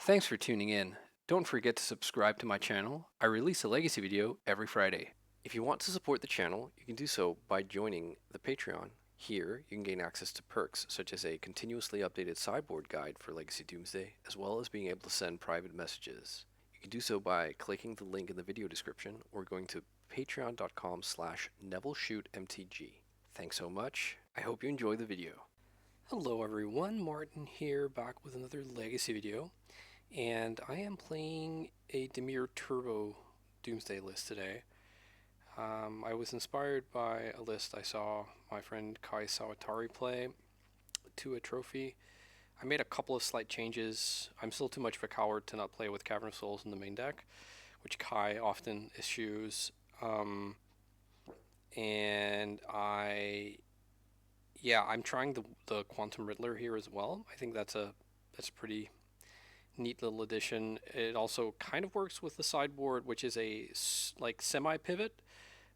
Thanks for tuning in. Don't forget to subscribe to my channel. I release a legacy video every Friday. If you want to support the channel, you can do so by joining the Patreon. Here, you can gain access to perks such as a continuously updated sideboard guide for Legacy Doomsday, as well as being able to send private messages. You can do so by clicking the link in the video description or going to patreon.com/NevilleShootMTG. Thanks so much. I hope you enjoy the video. Hello everyone, Martin here, back with another legacy video. And I am playing a Dimir Turbo Doomsday list today. I was inspired by a list I saw my friend Kai Sawatari play to a trophy. I made a couple of slight changes. I'm still too much of a coward to not play with Cavern of Souls in the main deck, which Kai often eschews. I'm trying the Quantum Riddler here as well. I think that's a pretty neat little addition. It also kind of works with the sideboard, which is a semi-pivot.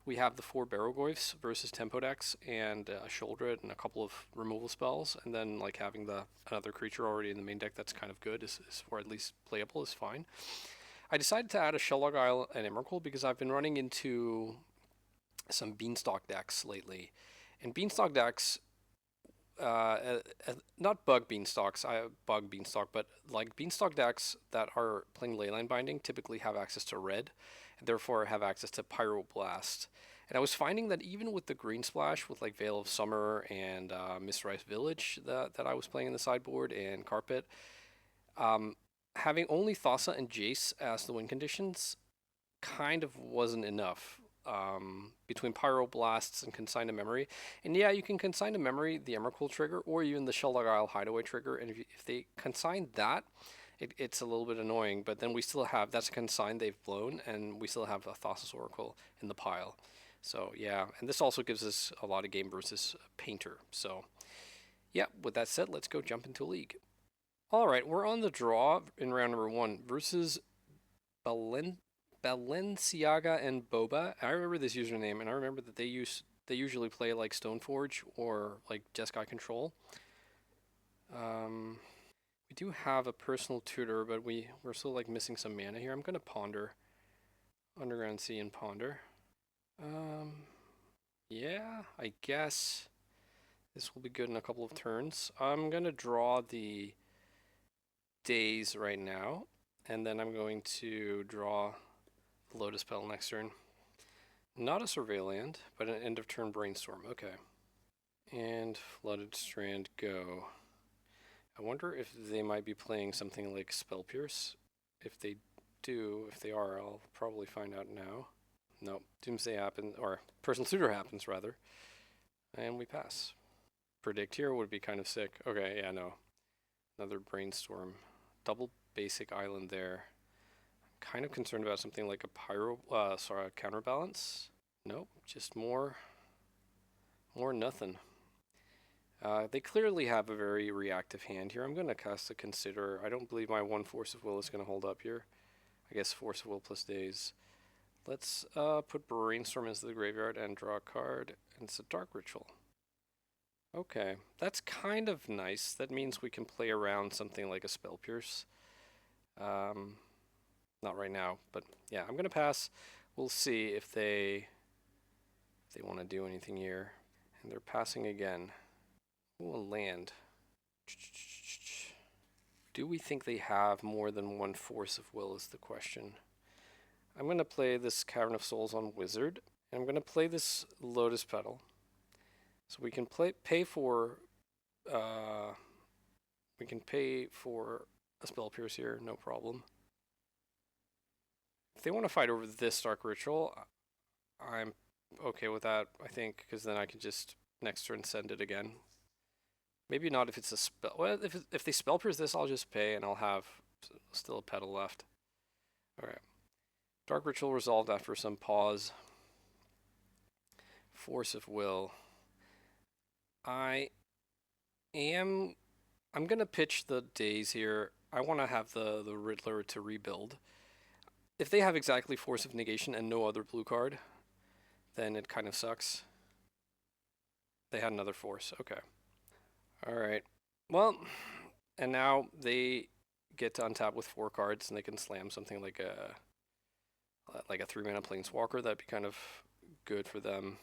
We have the 4 Barrogoyfs versus Tempo decks and a Shoulder and a couple of removal spells, and then like having another creature already in the main deck that's kind of good is or at least playable is fine. I decided to add a Shellog Isle and Emrakul because I've been running into some Beanstalk decks lately, and Beanstalk decks not bug beanstalks, bug beanstalk, but like beanstalk decks that are playing Leyline Binding typically have access to red, and therefore have access to Pyroblast. And I was finding that even with the green splash, with like Veil of Summer and Mistrise Village that I was playing in the sideboard and Carpet, having only Thassa and Jace as the win conditions kind of wasn't enough. Between Pyroblasts and Consign to Memory. And yeah, you can Consign to Memory the Emrakul trigger or even the Shellog Isle Hideaway trigger. And if they consign that, it's a little bit annoying. But then we still have, that's a consign they've blown, and we still have a Thassa's Oracle in the pile. So yeah, and this also gives us a lot of game versus Painter. So yeah, with that said, let's go jump into League. Alright, we're on the draw in round number 1 versus Balenciaga and Boba. I remember this username, and I remember that they usually play like Stoneforge or like Jeskai Control. We do have a personal tutor, but we're still like missing some mana here. I'm gonna ponder Underground Sea and ponder. Yeah, I guess this will be good in a couple of turns. I'm gonna draw the days right now, and then I'm going to draw Lotus Petal next turn. Not a Surveillant, but an end of turn Brainstorm. Okay. And Flooded Strand go. I wonder if they might be playing something like Spell Pierce. If they are, I'll probably find out now. No, Doomsday happens, or Personal Tutor happens rather. And we pass. Predict here would be kind of sick. Okay, yeah, no. Another Brainstorm. Double basic island there. Kind of concerned about something like a counterbalance. Nope, just more nothing. They clearly have a very reactive hand here. I'm going to cast a Consider. I don't believe my 1 Force of Will is going to hold up here. I guess Force of Will plus Days. Let's put Brainstorm into the graveyard and draw a card. And it's a Dark Ritual. Okay, that's kind of nice. That means we can play around something like a Spell Pierce. Not right now, but yeah, I'm gonna pass. We'll see if they want to do anything here. And they're passing again. Ooh, a land. Do we think they have more than 1 Force of Will is the question. I'm gonna play this Cavern of Souls on Wizard, and I'm gonna play this Lotus Petal. So we can pay for a Spell Pierce here, no problem. If they want to fight over this Dark Ritual, I'm okay with that, I think, because then I can just next turn send it again. Maybe not if it's a spell. Well, if they Spell Pierce this, I'll just pay and I'll have still a petal left. Alright. Dark Ritual resolved after some pause. Force of Will. I'm gonna pitch the days here. I want to have the Riddler to rebuild. If they have exactly Force of Negation and no other blue card, then it kind of sucks. They had another Force. Okay. Alright. Well, and now they get to untap with 4 cards and they can slam something like a 3-mana Planeswalker, that'd be kind of good for them.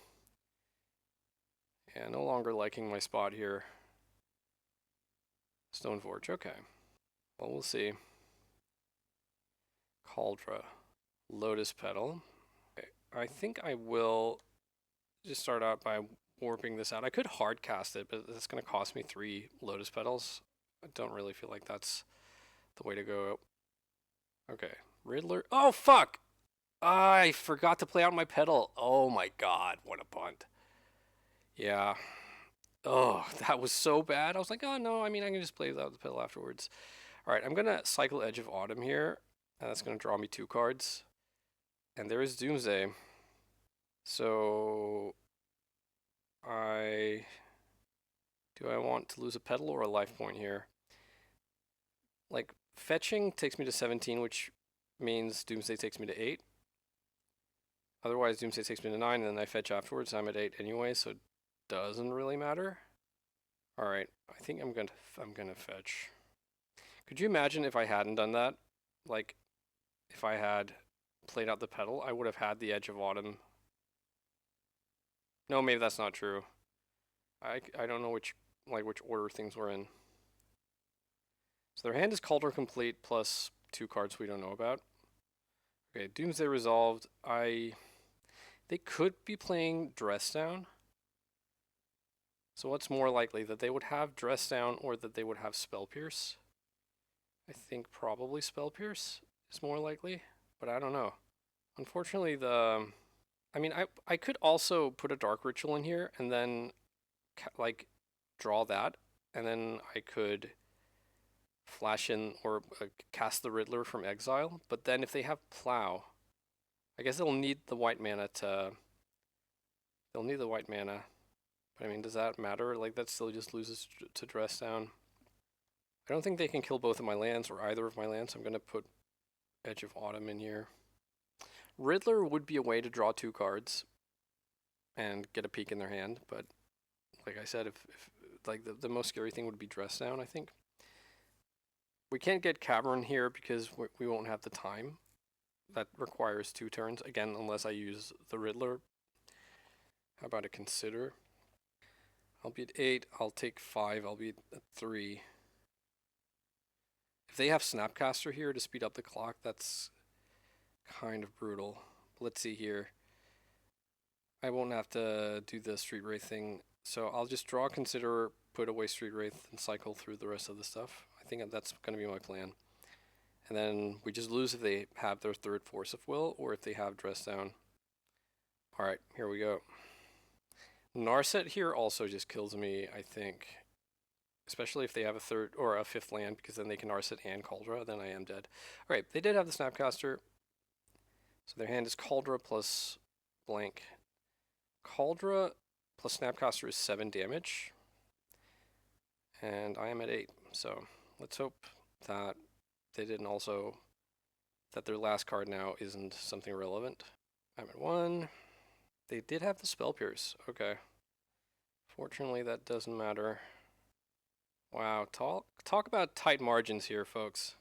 Yeah, no longer liking my spot here. Stoneforge, okay. Well, we'll see. Cauldra. Lotus Petal. Okay. I think I will just start out by warping this out. I could hard cast it, but that's going to cost me 3 Lotus Petals. I don't really feel like that's the way to go. Okay. Riddler. Oh, fuck! I forgot to play out my petal. Oh my god, what a punt. Yeah. Oh, that was so bad. I was like, oh no, I mean, I can just play without the petal afterwards. All right, I'm going to cycle Edge of Autumn here. And that's going to draw me 2 cards. And there is Doomsday. So do I want to lose a petal or a life point here? Like, fetching takes me to 17, which means Doomsday takes me to 8. Otherwise, Doomsday takes me to 9, and then I fetch afterwards. I'm at 8 anyway, so it doesn't really matter. All right, I think I'm gonna fetch. Could you imagine if I hadn't done that? Like, if I had played out the petal, I would have had the Edge of Autumn. No, maybe that's not true. I don't know which order things were in. So their hand is Cauldron Complete plus 2 cards we don't know about. Okay, Doomsday resolved. They could be playing Dress Down. So what's more likely, that they would have Dress Down or that they would have Spell Pierce? I think probably Spell Pierce is more likely, but I don't know. Unfortunately, I mean, I could also put a Dark Ritual in here and then like draw that, and then I could flash in or cast the Riddler from exile. But then if they have Plow, I guess they'll need the white mana to. They'll need the white mana. But I mean, does that matter? Like, that still just loses to Dress Down. I don't think they can kill both of my lands or either of my lands. I'm going to put Edge of Autumn in here. Riddler would be a way to draw 2 cards and get a peek in their hand. But like I said, if like the most scary thing would be Dress Down, I think. We can't get Cavern here because we won't have the time. That requires 2 turns, again, unless I use the Riddler. How about a Consider? I'll be at 8, I'll take 5, I'll be at 3. If they have Snapcaster here to speed up the clock, that's kind of brutal. Let's see here. I won't have to do the Street Wraith thing, so I'll just draw Consider, put away Street Wraith, and cycle through the rest of the stuff. I think that's going to be my plan. And then we just lose if they have their 3rd Force of Will, or if they have Dress Down. Alright, here we go. Narset here also just kills me, I think. Especially if they have a 3rd or a 5th land, because then they can Narset and Cauldra, then I am dead. Alright, they did have the Snapcaster. So their hand is Cauldra plus blank. Cauldra plus Snapcaster is 7 damage. And I am at 8, so let's hope that they didn't also, that their last card now isn't something relevant. I'm at 1. They did have the Spell Pierce, okay. Fortunately, that doesn't matter. Wow, talk about tight margins here, folks.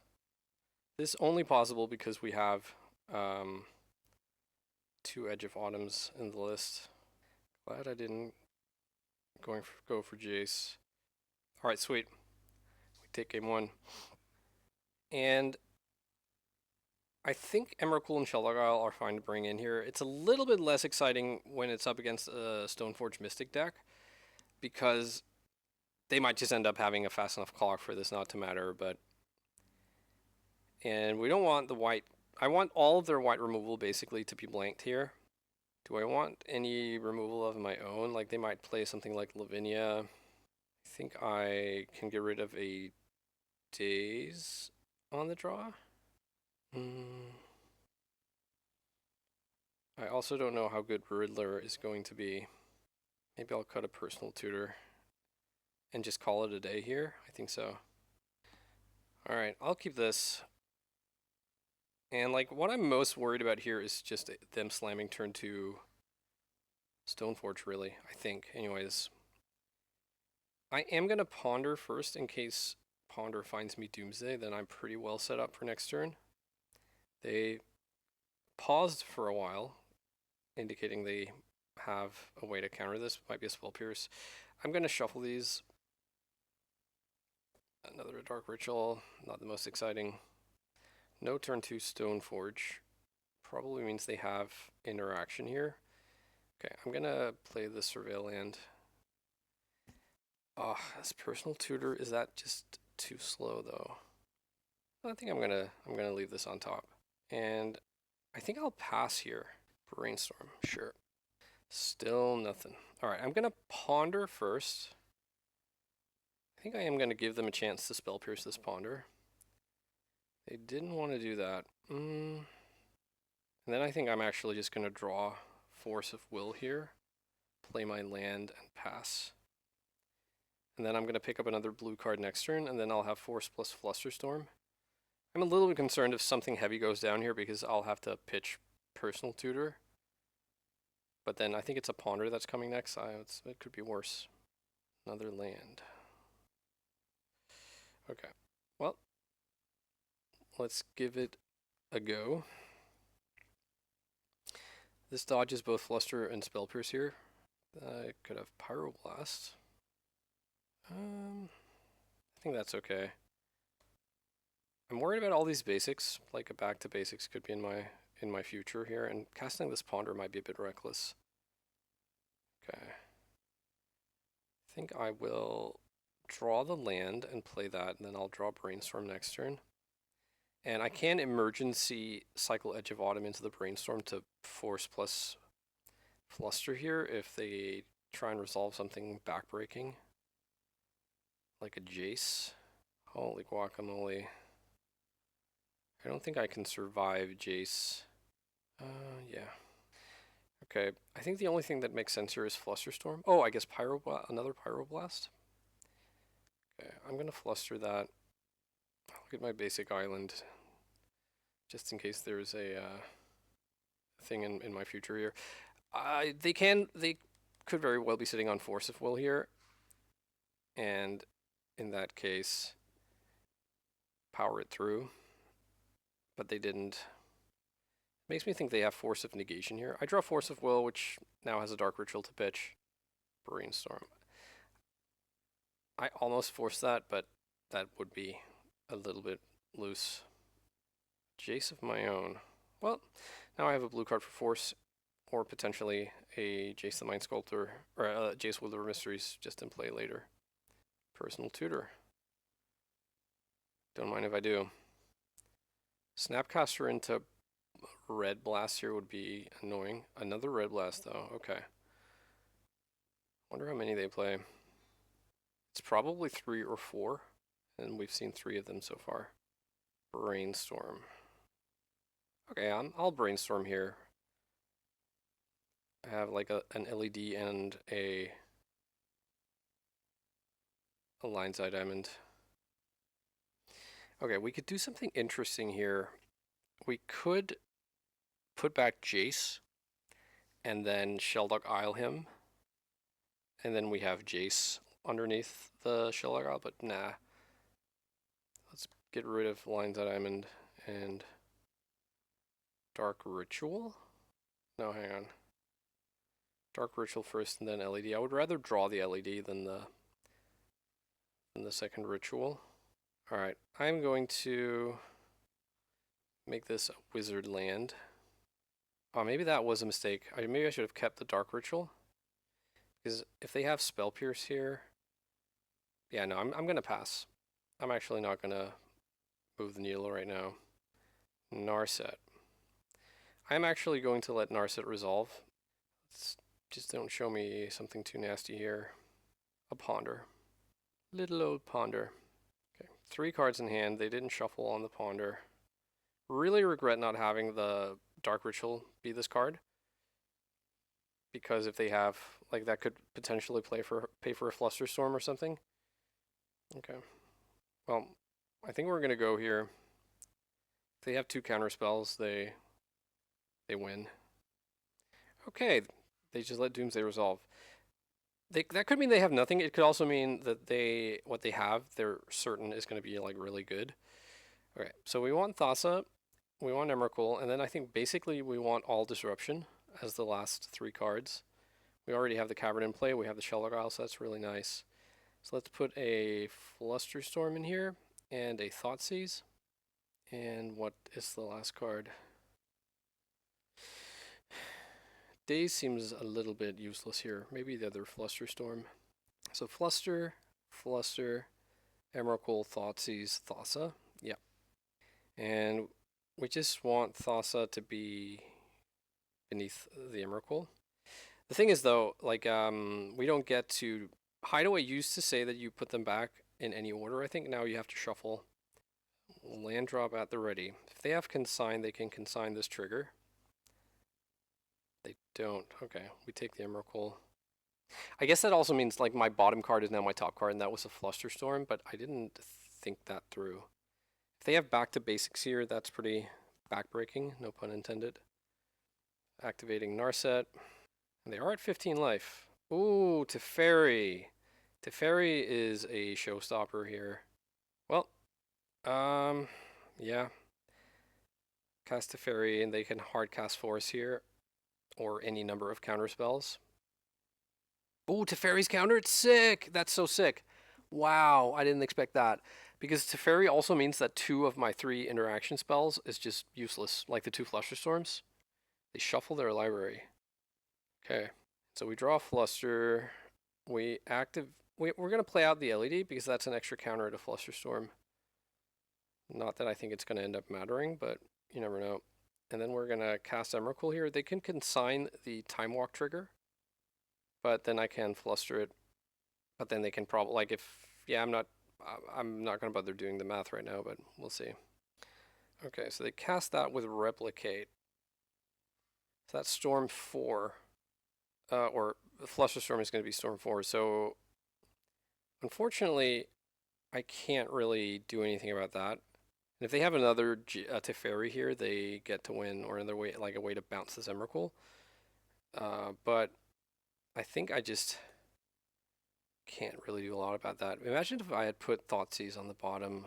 This is only possible because we have 2 Edge of Autumns in the list. Glad I didn't go for Jace. Alright, sweet. We take game 1. And I think Emrakul and Shelagile are fine to bring in here. It's a little bit less exciting when it's up against a Stoneforge Mystic deck, because they might just end up having a fast enough clock for this not to matter, but... And we don't want the white... I want all of their white removal basically to be blanked here. Do I want any removal of my own? Like, they might play something like Lavinia. I think I can get rid of a Daze on the draw. I also don't know how good Riddler is going to be. Maybe I'll cut a Personal Tutor and just call it a day here. I think so. Alright, I'll keep this. And like, what I'm most worried about here is just them slamming turn 2 Stoneforge, really, I think. Anyways, I am going to ponder first in case Ponder finds me Doomsday, then I'm pretty well set up for next turn. They paused for a while, indicating they have a way to counter this. Might be a Spell Pierce. I'm going to shuffle these. Another Dark Ritual, not the most exciting. No turn 2 Stoneforge. Probably means they have interaction here. Okay, I'm going to play the Surveil Land. As Personal Tutor, is that just too slow though? I think I'm gonna leave this on top. And I think I'll pass here. Brainstorm, sure. Still nothing. Alright, I'm gonna ponder first. I think I am gonna give them a chance to Spell Pierce this ponder. They didn't want to do that. And then I think I'm actually just gonna draw Force of Will here, play my land and pass. And then I'm gonna pick up another blue card next turn, and then I'll have Force plus Flusterstorm. I'm a little bit concerned if something heavy goes down here because I'll have to pitch Personal Tutor. But then I think it's a Ponder that's coming next. It could be worse. Another land. Okay. Well, let's give it a go. This dodges both Fluster and Spell Pierce here. I could have Pyroblast. I think that's okay. I'm worried about all these basics, like a back to basics could be in my future here, and casting this Ponder might be a bit reckless. Okay. I think I will draw the land and play that, and then I'll draw Brainstorm next turn. And I can emergency cycle Edge of Autumn into the Brainstorm to Force plus Fluster here if they try and resolve something backbreaking. Like a Jace. Holy guacamole. I don't think I can survive Jace. Yeah. Okay, I think the only thing that makes sense here is Flusterstorm. Oh, I guess another Pyroblast. Okay, I'm gonna Fluster that. I'll look at my basic island, just in case there's a thing in my future here. They could very well be sitting on Force of Will here, and in that case, power it through. But they didn't. Makes me think they have Force of Negation here. I draw Force of Will, which now has a Dark Ritual to pitch. Brainstorm. I almost forced that, but that would be a little bit loose. Jace of my own. Well, now I have a blue card for Force, or potentially a Jace the Mind Sculptor, or Jace Wielder of Mysteries just in play later. Personal Tutor. Don't mind if I do. Snapcaster into Red Blast here would be annoying. Another Red Blast though, okay. Wonder how many they play. It's probably 3 or 4, and we've seen 3 of them so far. Brainstorm. Okay, I'll Brainstorm here. I have like an LED and a Lion's Eye Diamond. Okay, we could do something interesting here. We could put back Jace and then Shelldog Isle him. And then we have Jace underneath the Shelldog Isle, but nah. Let's get rid of Lion's Eye Diamond and Dark Ritual. No, hang on. Dark Ritual first and then LED. I would rather draw the LED than the second ritual. Alright, I'm going to make this a wizard land. Oh, maybe that was a mistake. Maybe I should have kept the Dark Ritual. Because if they have Spell Pierce here... Yeah, no, I'm going to pass. I'm actually not going to move the needle right now. Narset. I'm actually going to let Narset resolve. Just don't show me something too nasty here. A Ponder. Little old Ponder. Okay, 3 cards in hand. They didn't shuffle on the Ponder. Really regret not having the Dark Ritual be this card. Because if they have, like, that could potentially pay for a Flusterstorm or something. Okay. Well, I think we're going to go here. If they have 2 counter spells, they win. Okay, they just let Doomsday resolve. that could mean they have nothing. It could also mean that what they have, they're certain is going to be like really good. Okay, so we want Thassa, we want Emrakul, and then I think basically we want all Disruption as the last 3 cards. We already have the Cavern in play, we have the Shellergile, so that's really nice. So let's put a Flusterstorm in here, and a Thoughtseize. And what is the last card? Daze seems a little bit useless here. Maybe the other Flusterstorm. So Fluster, Emrakul, Thoughtseize, Thassa. Yeah. And we just want Thassa to be beneath the Emrakul. The thing is though, like we don't get to Hideaway used to say that you put them back in any order. I think now you have to shuffle. Land drop at the ready. If they have consign, they can consign this trigger. They don't. Okay, we take the Emrakul. I guess that also means like my bottom card is now my top card, and that was a Flusterstorm, but I didn't think that through. If they have back to basics here, that's pretty backbreaking, no pun intended. Activating Narset. And they are at 15 life. Ooh, Teferi. Teferi is a showstopper here. Well, yeah. Cast Teferi, and they can hard cast Force here, or any number of counter spells. Ooh, Teferi's counter, it's sick! That's so sick. Wow, I didn't expect that. Because Teferi also means that 2 of my 3 interaction spells is just useless, like the 2 Flusterstorms. They shuffle their library. Okay, so we draw a Fluster. We're going to play out the LED because that's an extra counter at a Flusterstorm. Not that I think it's going to end up mattering, but you never know. And then we're going to cast Emrakul here. They can consign the Time Walk trigger, but then I can Fluster it. But then they can probably, like if, yeah, I'm not going to bother doing the math right now, but we'll see. Okay, so they cast that with Replicate. So that's Storm 4. Or Flusterstorm is going to be Storm 4. So unfortunately, I can't really do anything about that. And if they have another Teferi here, they get to win, or another way, like a way to bounce this Emrakul. But I think I just can't really do a lot about that. Imagine if I had put Thoughtseize on the bottom.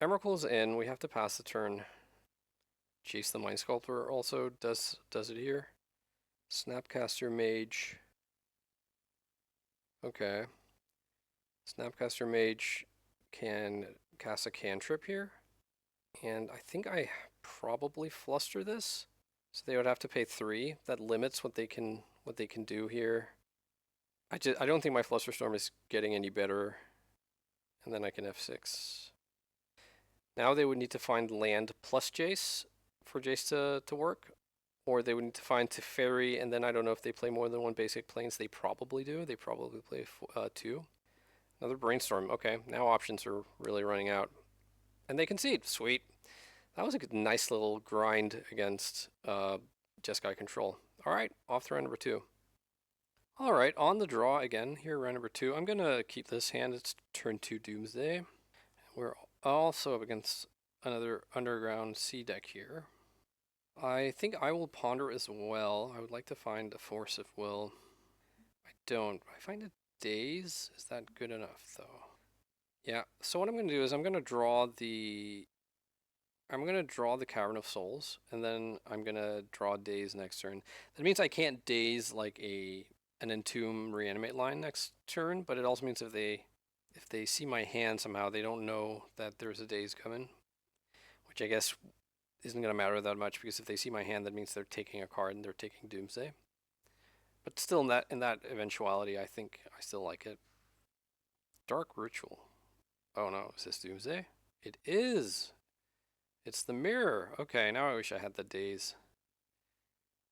Emrakul's in. We have to pass the turn. Chase the Mind Sculptor also does it here. Snapcaster Mage. Okay. Snapcaster Mage can cast a cantrip here. And I think I probably Fluster this. So they would have to pay 3. That limits what they can do here. I don't think my Flusterstorm is getting any better. And then I can F6. Now they would need to find land plus Jace for Jace to work. Or they would need to find Teferi, and then I don't know if they play more than 1 basic planes. They probably do. They probably play 2. Another Brainstorm. Okay, now options are really running out. And they concede. Sweet. That was a nice little grind against Jeskai Control. Alright, off to round number 2. Alright, on the draw again, here round number 2. I'm going to keep this hand. It's turn 2 Doomsday. We're also up against another Underground Sea deck here. I think I will ponder as well. I would like to find a Force of Will. I don't. I find a Daze. Is that good enough, though? Yeah, so what I'm going to do is I'm going to draw the Cavern of Souls, and then I'm going to draw Daze next turn. That means I can't Daze like an Entomb Reanimate line next turn, but it also means if they see my hand somehow, they don't know that there's a Daze coming, which I guess isn't going to matter that much, because if they see my hand, that means they're taking a card and they're taking Doomsday. But still, in that eventuality, I think I still like it. Dark Ritual. Oh no, is this Doomsday? It is! It's the mirror. Okay, now I wish I had the Daze.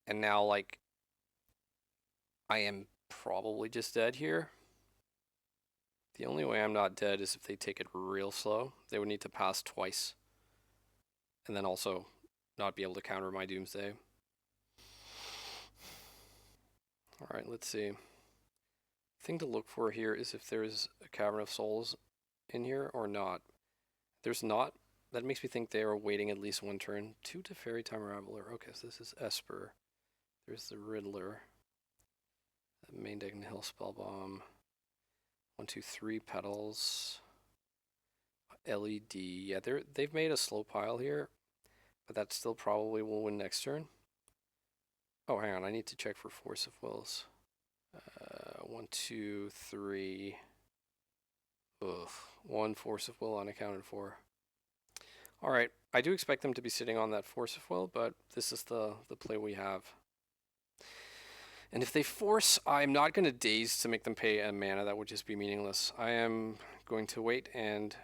And now, like, I am probably just dead here. The only way I'm not dead is if they take it real slow. They would need to pass twice. And then also not be able to counter my Doomsday. Alright, let's see. Thing to look for here is if there's a Cavern of Souls in here or not. There's not. That makes me think they are waiting at least 1 turn. 2 Teferi Time Raveler. Okay, so this is Esper. There's the Riddler. Main deck and Hill Spellbomb. 1, 2, 3 petals. LED. Yeah, they've made a slow pile here, but that still probably will win next turn. Oh, hang on. I need to check for Force of Wills. 1, 2, 3. Ugh. 1 Force of Will unaccounted for. Alright, I do expect them to be sitting on that Force of Will, but this is the play we have. And if they force, I'm not going to daze to make them pay a mana. That would just be meaningless. I am going to wait and...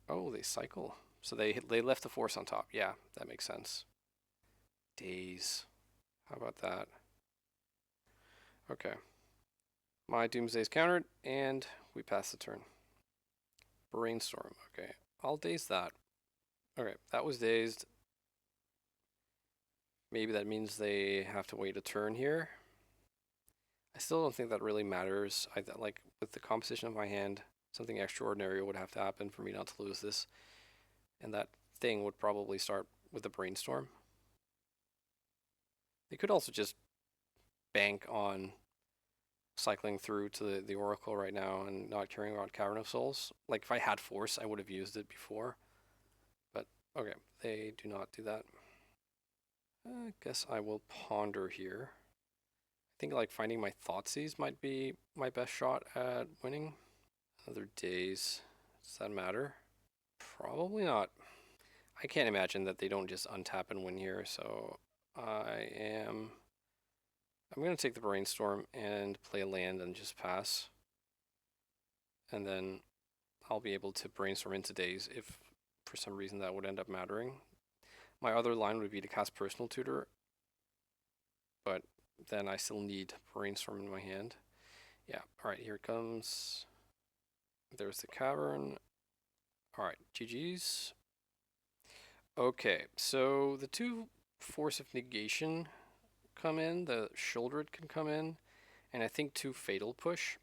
Oh, they cycle. So they left the force on top. Yeah, that makes sense. Daze. How about that? Okay. My Doomsday's countered, and we pass the turn. Brainstorm. Okay, I'll daze that. Okay, that was dazed. Maybe that means they have to wait a turn here. I still don't think that really matters. Like, with the composition of my hand, something extraordinary would have to happen for me not to lose this. And that thing would probably start with a brainstorm. They could also just bank on cycling through to the Oracle right now and not caring about Cavern of Souls. Like, if I had Force, I would have used it before. But, okay, they do not do that. I guess I will ponder here. I think, like, finding my Thoughtseize might be my best shot at winning. Other days. Does that matter? Probably not. I can't imagine that they don't just untap and win here, so I'm going to take the Brainstorm and play a land and just pass. And then I'll be able to Brainstorm into days if for some reason that would end up mattering. My other line would be to cast Personal Tutor, but then I still need Brainstorm in my hand. Yeah, alright, here it comes. There's the Cavern. Alright, GG's. Okay, so the 2 Force of Negation come in, the Sheoldred can come in, and I think 2 Fatal Push,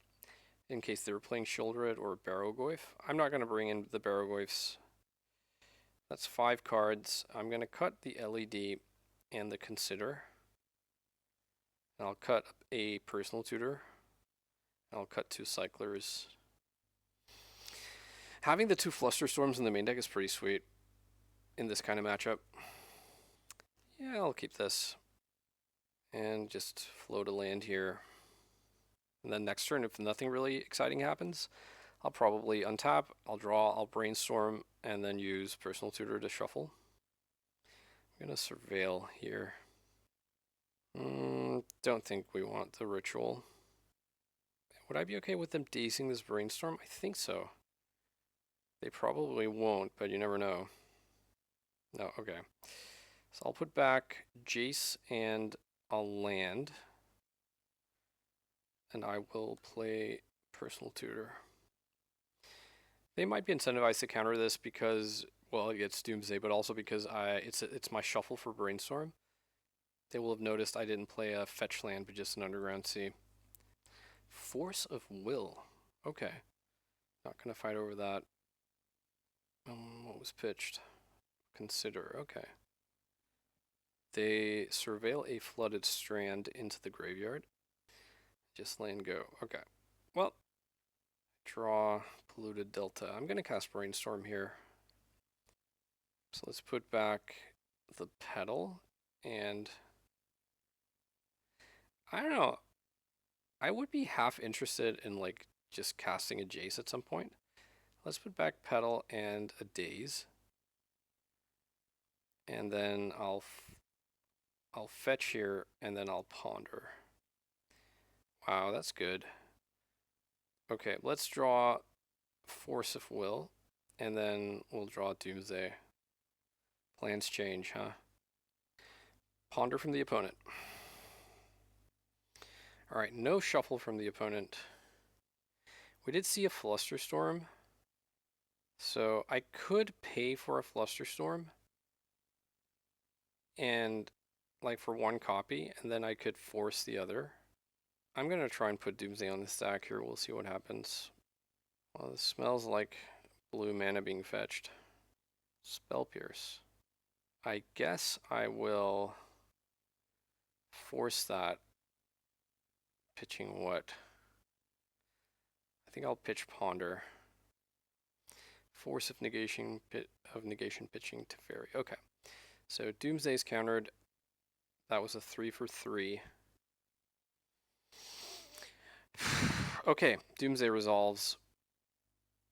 in case they were playing Sheoldred or Barrowgoyf. I'm not going to bring in the Barrowgoyfs. That's 5 cards. I'm going to cut the LED and the Consider. And I'll cut a Personal Tutor. I'll cut 2 Cyclers. Having the 2 Flusterstorms in the main deck is pretty sweet in this kind of matchup. Yeah, I'll keep this. And just float a land here. And then next turn, if nothing really exciting happens, I'll probably untap, I'll draw, I'll Brainstorm, and then use Personal Tutor to shuffle. I'm going to Surveil here. Don't think we want the Ritual. Would I be okay with them dazing this Brainstorm? I think so. They probably won't, but you never know. No, okay. So I'll put back Jace and I'll land. And I will play Personal Tutor. They might be incentivized to counter this because, well, it gets Doomsday, but also because it's my shuffle for Brainstorm. They will have noticed I didn't play a fetch land, but just an Underground Sea. Force of Will. Okay. Not gonna fight over that. What was pitched? Consider. Okay. They surveil a flooded strand into the graveyard. Just land go. Okay. Well, draw polluted delta. I'm gonna cast Brainstorm here. So let's put back the Petal, and I don't know. I would be half interested in like just casting a Jace at some point. Let's put back Petal and a Daze, and then I'll fetch here, and then I'll ponder. Wow, that's good. Okay, let's draw Force of Will, and then we'll draw Doomsday. Plans change, huh? Ponder from the opponent. Alright, no shuffle from the opponent. We did see a Flusterstorm, so I could pay for a Flusterstorm, and like for 1 copy, and then I could force the other. I'm gonna try and put Doomsday on the stack here, we'll see what happens. Well, this smells like blue mana being fetched. Spell Pierce. I guess I will force that. pitching what? I think I'll pitch Ponder. Force of negation pitching to Fairy. Okay. So Doomsday's countered. That was a 3 for 3. Okay, Doomsday resolves.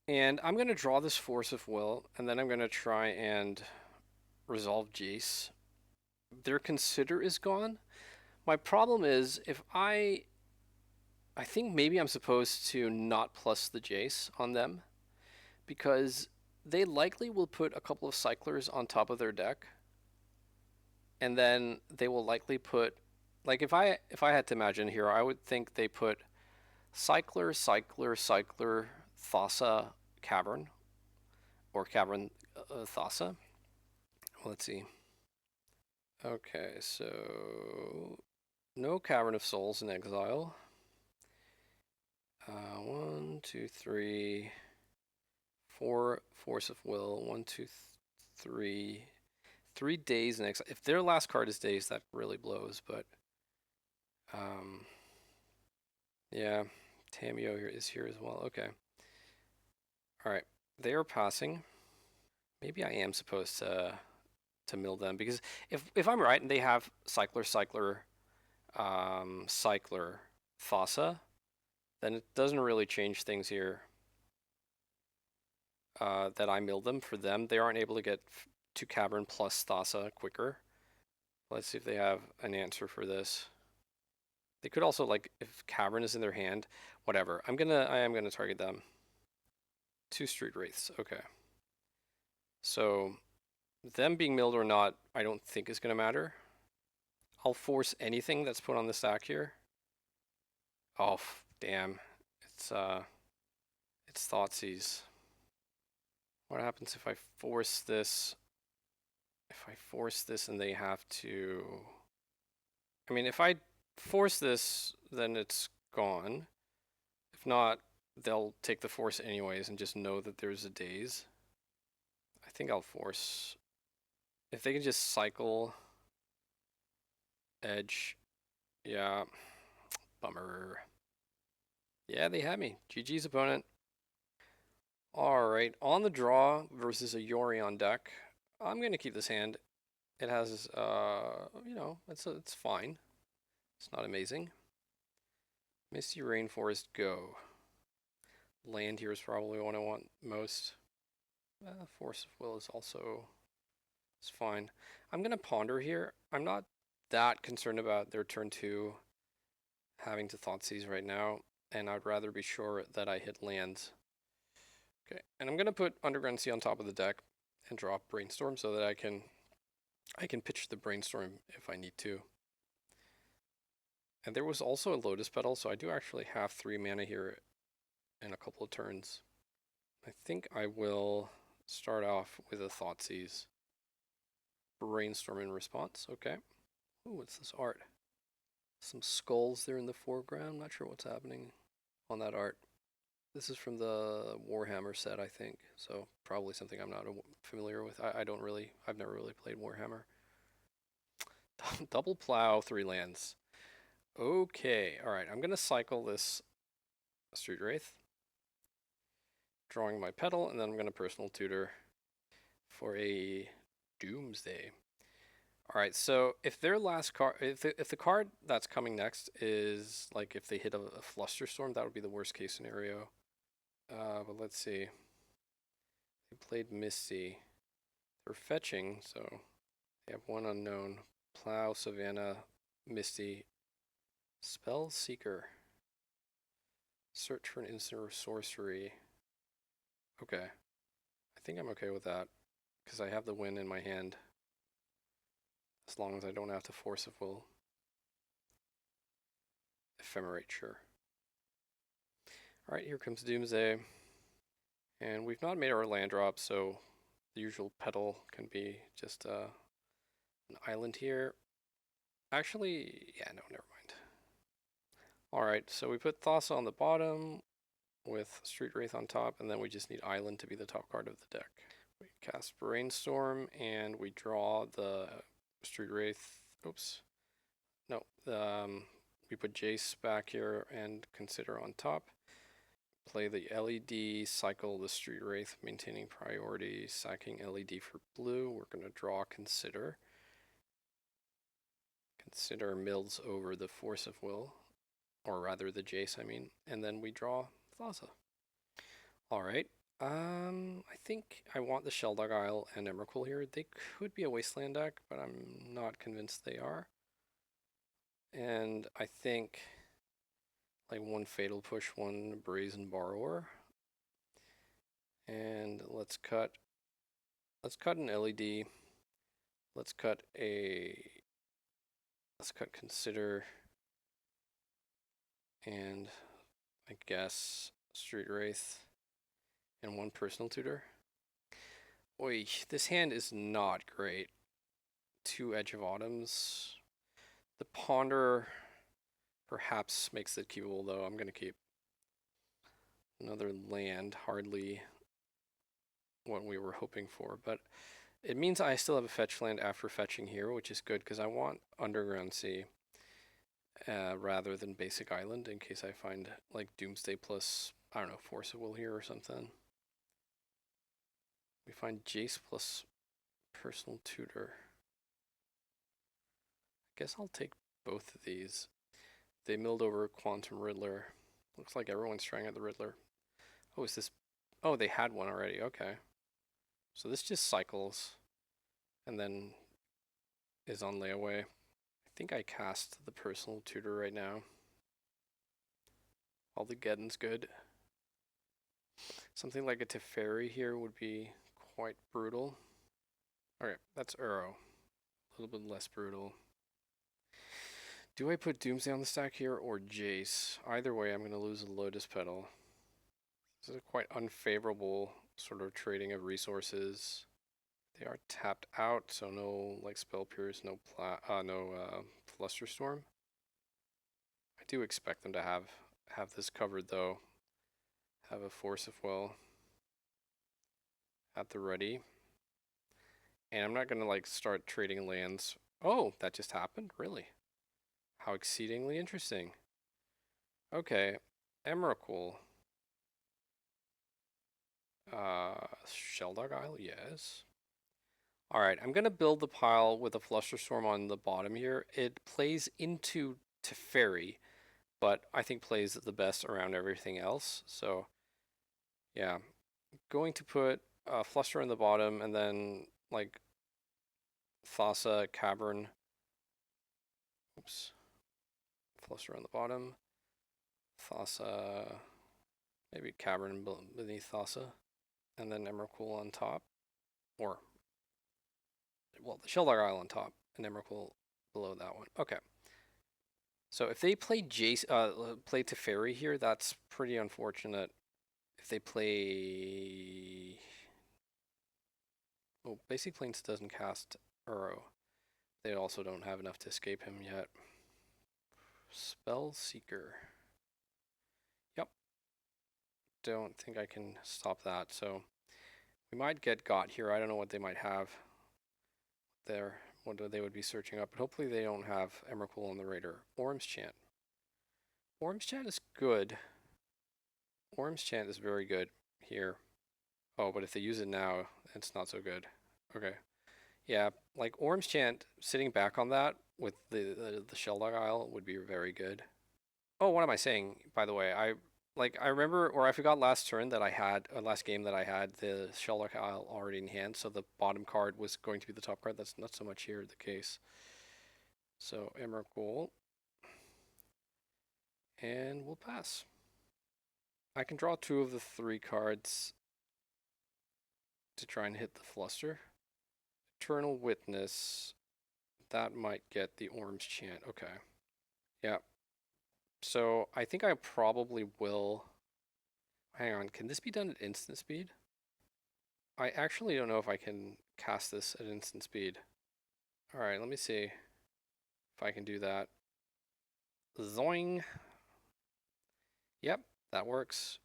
And I'm going to draw this Force of Will, and then I'm going to try and resolve Jace. Their Consider is gone. My problem is, if I think maybe I'm supposed to not plus the Jace on them, because they likely will put a couple of Cyclers on top of their deck, and then they will likely put, like, if I had to imagine here, I would think they put Cycler, Thassa, Cavern, or Cavern, Thassa. Let's see. Okay, so no Cavern of Souls in exile. 1, 2, 3, 4 Force of Will. 1, 2, 3. 3 Days in exile. If their last card is Days, that really blows. But yeah, Tamiyo is here as well. Okay. All right, they are passing. Maybe I am supposed to mill them, because if I'm right and they have Cycler, Thassa, then it doesn't really change things here. That I mill them. For them, they aren't able to get to Cavern plus Thassa quicker. Let's see if they have an answer for this. They could also, like, if Cavern is in their hand, whatever. I am gonna target them. 2 Street Wraiths. Okay. So them being milled or not, I don't think is gonna matter. I'll force anything that's put on the stack here. Oh, damn. It's Thoughtseize. What happens if I force this? If I force this and they have to... I mean, if I force this, then it's gone. If not, they'll take the force anyways and just know that there's a Daze. I think I'll force... If they can just cycle... Edge... Yeah. Bummer. Yeah, they had me. GG's opponent. Alright, on the draw versus a Yorion deck. I'm going to keep this hand. It has, you know, it's fine. It's not amazing. Misty Rainforest, go. Land here is probably what I want most. Force of Will is also... It's fine. I'm going to Ponder here. I'm not that concerned about their turn 2 having to Thoughtseize right now, and I'd rather be sure that I hit lands. Okay, and I'm going to put Underground Sea on top of the deck and drop Brainstorm so that I can pitch the Brainstorm if I need to. And there was also a Lotus Petal, so I do actually have 3 mana here in a couple of turns. I think I will start off with a Thoughtseize. Brainstorm in response, okay. Ooh, what's this art? Some skulls there in the foreground. Not sure what's happening on that art. This is from the Warhammer set, I think. So probably something I'm not familiar with. I've never really played Warhammer. Double plow, 3 lands. Okay, alright, I'm gonna cycle this Street Wraith. Drawing my Petal, and then I'm gonna Personal Tutor for a Doomsday. Alright, so if their last card, if the card that's coming next is, like, if they hit a Flusterstorm, that would be the worst case scenario. But let's see. They played Misty. They're fetching, so they have 1 unknown. Plow, Savannah, Misty. Spell Seeker. Search for an instant or sorcery. Okay. I think I'm okay with that, because I have the win in my hand. As long as I don't have to Force of Will. Ephemerate, sure. Alright, here comes Doomsday. And we've not made our land drop, so the usual Petal can be just an island here. Actually, yeah, no, never mind. Alright, so we put Thassa on the bottom with Street Wraith on top, and then we just need Island to be the top card of the deck. We cast Brainstorm, and we draw the Street Wraith. Oops. No, we put Jace back here and consider on top. Play the LED, cycle the Street Wraith, maintaining priority, sacking LED for blue. We're going to draw Consider. Consider mills over the Force of Will, or rather the Jace, I mean, and then we draw Thassa. Alright, I think I want the Shelldog Isle and Emrakul here. They could be a Wasteland deck, but I'm not convinced they are. And I think like one Fatal Push, one Brazen Borrower. And let's cut an LED. Let's cut Consider, and I guess Street Wraith and one Personal Tutor. Oi, this hand is not great. 2 Edge of Autumns. The Ponder perhaps makes it keepable, though. I'm going to keep another land, hardly what we were hoping for, but it means I still have a fetch land after fetching here, which is good because I want Underground Sea rather than Basic Island in case I find like Doomsday plus, I don't know, Force of Will here or something. We find Jace plus Personal Tutor. I guess I'll take both of these. They milled over Quantum Riddler. Looks like everyone's trying at the Riddler. Oh, is this... Oh, they had one already. Okay. So this just cycles and then is on layaway. I think I cast the Personal Tutor right now. All the Geddon's good. Something like a Teferi here would be quite brutal. Okay, that's Uro. A little bit less brutal. Do I put Doomsday on the stack here or Jace? Either way, I'm going to lose a Lotus Petal. This is a quite unfavorable sort of trading of resources. They are tapped out, so no like Spell Pierce, no Flusterstorm. I do expect them to have this covered though. Have a Force of Will at the ready. And I'm not gonna like start trading lands. Oh, that just happened? Really? How exceedingly interesting. Okay, Emrakul. Shelldog Isle, yes. Alright, I'm gonna build the pile with a Flusterstorm on the bottom here. It plays into Teferi, but I think plays the best around everything else. So, yeah. Going to put Fluster on the bottom and then, like, Thassa, Cavern. Oops. Fluster on the bottom. Thassa, maybe Cavern beneath Thassa. And then Emrakul on top. Or, well, the Shelldog Isle on top and Emrakul below that one. Okay. So if they play play Teferi here, that's pretty unfortunate. If they play... Oh, Basic Plains doesn't cast Uro. They also don't have enough to escape him yet. Spell Seeker. Yep. Don't think I can stop that, so we might get got here. I don't know what they might have there, what they would be searching up, but hopefully they don't have Emrakul on the radar. Orm's Chant. Orm's Chant is good. Orm's Chant is very good here. Oh, but if they use it now, it's not so good. Okay. Yeah, like Orm's Chant, sitting back on that with the Shelldog Isle would be very good. Oh, what am I saying, by the way? I remember, or I forgot last turn that I had, last game that I had the Shelldog Isle already in hand, so the bottom card was going to be the top card. That's not so much here the case. So, Emrakul. And we'll pass. I can draw 2 of the 3 cards to try and hit the Fluster. Eternal Witness. That might get the Orm's Chant. Okay. Yeah. So I think I probably will... Hang on, can this be done at instant speed? I actually don't know if I can cast this at instant speed. Alright, let me see if I can do that. Zoing! Yep, that works.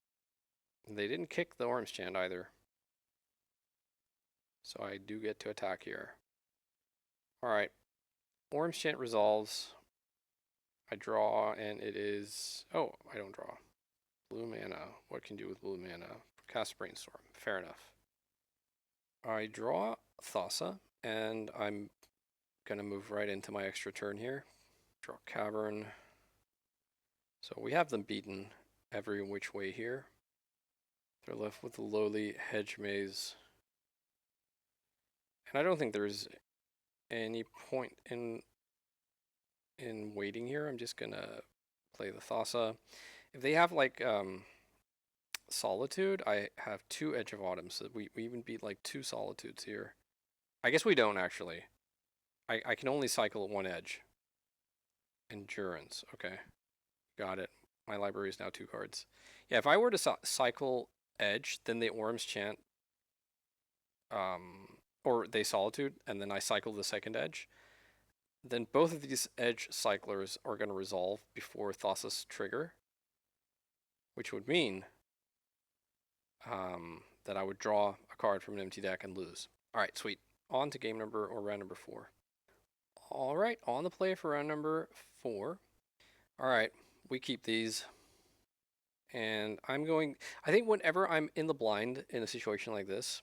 They didn't kick the Orm's Chant either. So I do get to attack here. Alright. Orm's Chant resolves. I draw, and it is... Oh, I don't draw. Blue mana. What can you do with blue mana? Cast Brainstorm. Fair enough. I draw Thassa, and I'm going to move right into my extra turn here. Draw Cavern. So we have them beaten every which way here. They're left with the lowly Hedge Maze. And I don't think there's any point in waiting here. I'm just going to play the Thassa. If they have like Solitude, I have 2 Edge of Autumn, so we even beat like 2 Solitudes here. I guess we don't actually. I can only cycle 1 Edge. Endurance, okay. Got it. My library is now 2 cards. Yeah, if I were to cycle Edge, then they Orm's Chant, or they Solitude, and then I cycle the second Edge, then both of these Edge cyclers are going to resolve before Thassa's trigger, which would mean that I would draw a card from an empty deck and lose. Alright, sweet. On to game number, or round number 4. Alright, on the play for round number 4. Alright, we keep these. And I'm going... I think whenever I'm in the blind in a situation like this,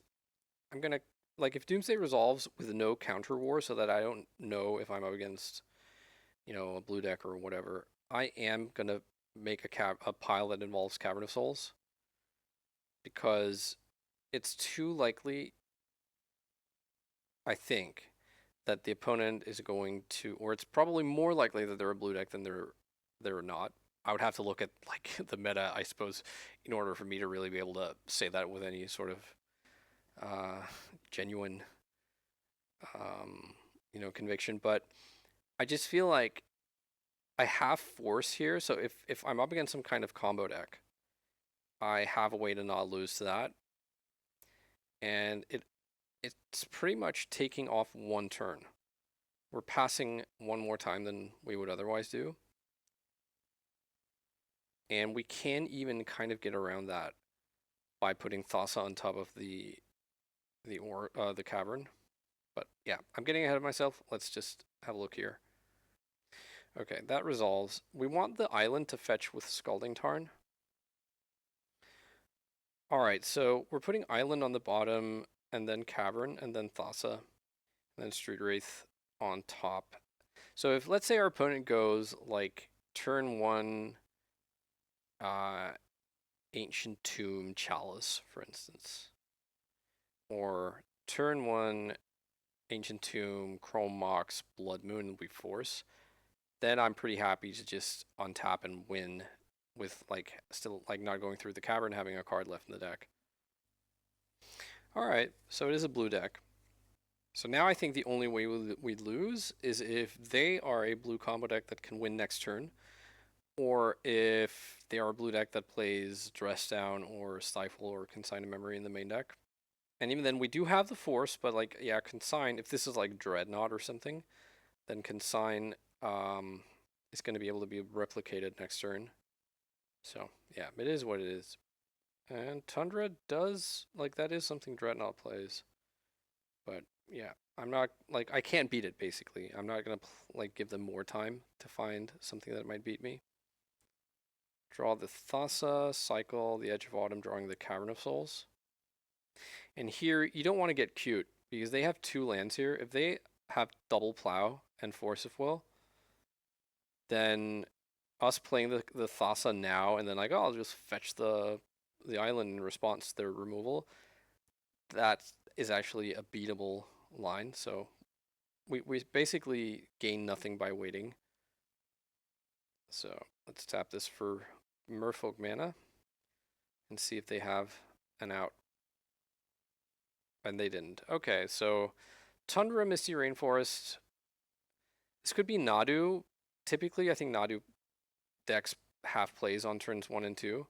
I'm going to... Like, if Doomsday resolves with no counter war so that I don't know if I'm up against, you know, a blue deck or whatever, I am going to make a pile that involves Cavern of Souls. Because it's too likely, I think, that the opponent is going to, or it's probably more likely that they're a blue deck than they're not. I would have to look at like the meta, I suppose, in order for me to really be able to say that with any sort of genuine, you know, conviction. But I just feel like I have force here. So if I'm up against some kind of combo deck, I have a way to not lose to that. And it's pretty much taking off 1 turn. We're passing 1 more time than we would otherwise do. And we can even kind of get around that by putting Thassa on top of the cavern. But yeah, I'm getting ahead of myself. Let's just have a look here. Okay, that resolves. We want the island to fetch with Scalding Tarn. Alright, so we're putting island on the bottom, and then cavern, and then Thassa, and then Street Wraith on top. So if, let's say our opponent goes like turn 1 Ancient Tomb Chalice, for instance, or turn 1 Ancient Tomb Chrome Mox Blood Moon and we force, then I'm pretty happy to just untap and win with like still like not going through the cavern, having a card left in the deck. Alright, so it is a blue deck. So now I think the only way we'd lose is if they are a blue combo deck that can win next turn, or if they are a blue deck that plays Dress Down or Stifle or Consign a Memory in the main deck. And even then, we do have the Force, but like, yeah, Consign, if this is like Dreadnought or something, then Consign is going to be able to be replicated next turn. So, yeah, it is what it is. And Tundra does, like, that is something Dreadnought plays. But, yeah, I'm not, like, I can't beat it, basically. I'm not going to, like, give them more time to find something that might beat me. Draw the Thassa, cycle the Edge of Autumn, drawing the Cavern of Souls. And here, you don't want to get cute, because they have 2 lands here. If they have double Plow and Force of Will, then us playing the Thassa now, and then like, oh, I'll just fetch the island in response to their removal, that is actually a beatable line. So we basically gain nothing by waiting. So let's tap this for Merfolk mana and see if they have an out. And they didn't. Okay, so Tundra, Misty Rainforest. This could be Nadu. Typically, I think Nadu decks have plays on turns 1 and 2.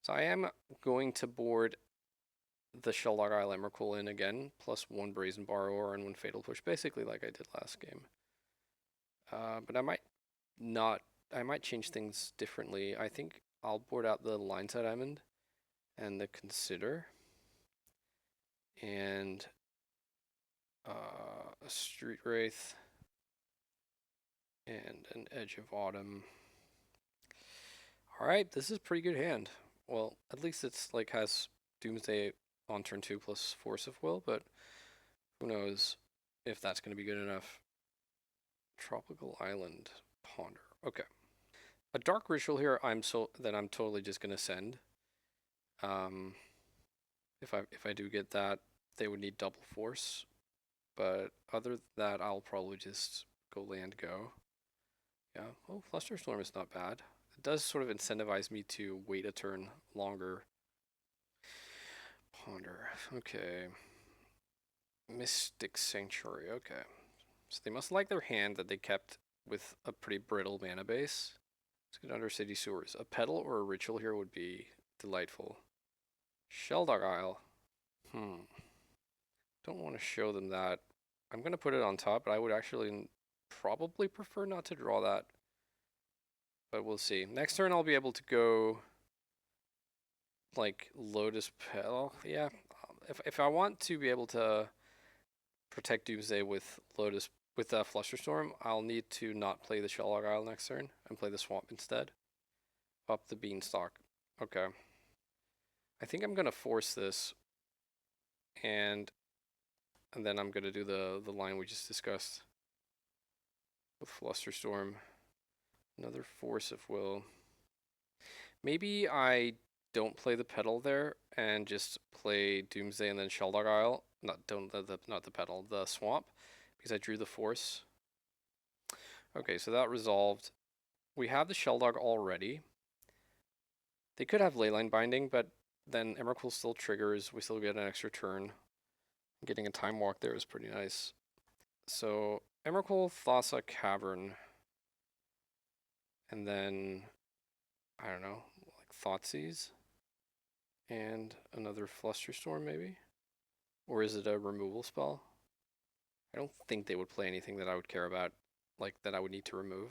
So I am going to board the Sheldog Isle Emrakul in again, plus 1 Brazen Borrower and 1 Fatal Push, basically like I did last game. But I might change things differently. I think I'll board out the Lineside Diamond and the Consider. And a Street Wraith. And an Edge of Autumn. Alright, this is a pretty good hand. Well, at least it's like has Doomsday on turn 2 plus Force of Will, but who knows if that's going to be good enough. Tropical Island Ponder. Okay. A Dark Ritual here I'm totally just going to send. If I do get that, they would need double force. But other than that, I'll probably just go land go. Yeah. Oh, Flusterstorm is not bad. It does sort of incentivize me to wait a turn longer. Ponder. Okay. Mystic Sanctuary. Okay. So they must like their hand that they kept with a pretty brittle mana base. Let's get under City Sewers. A Petal or a Ritual here would be delightful. Shelldog Isle. Don't want to show them that. I'm going to put it on top, but I would actually probably prefer not to draw that. But we'll see. Next turn I'll be able to go like Lotus Petal. Yeah. If I want to be able to protect Doomsday with Flusterstorm, I'll need to not play the Shelldog Isle next turn and play the Swamp instead. Up the Beanstalk. Okay. I think I'm gonna force this, and then I'm gonna do the line we just discussed with Flusterstorm. Another Force of Will. Maybe I don't play the Petal there and just play Doomsday and then Shelldog Isle. Not the Petal, the Swamp, because I drew the Force. Okay, so that resolved. We have the Shelldog already. They could have Leyline Binding, but then Emrakul still triggers. We still get an extra turn. Getting a Time Walk there is pretty nice. So Emrakul, Thassa, Cavern, and then I don't know, like Thoughtseize, and another Flusterstorm maybe, or is it a removal spell? I don't think they would play anything that I would care about, like that I would need to remove.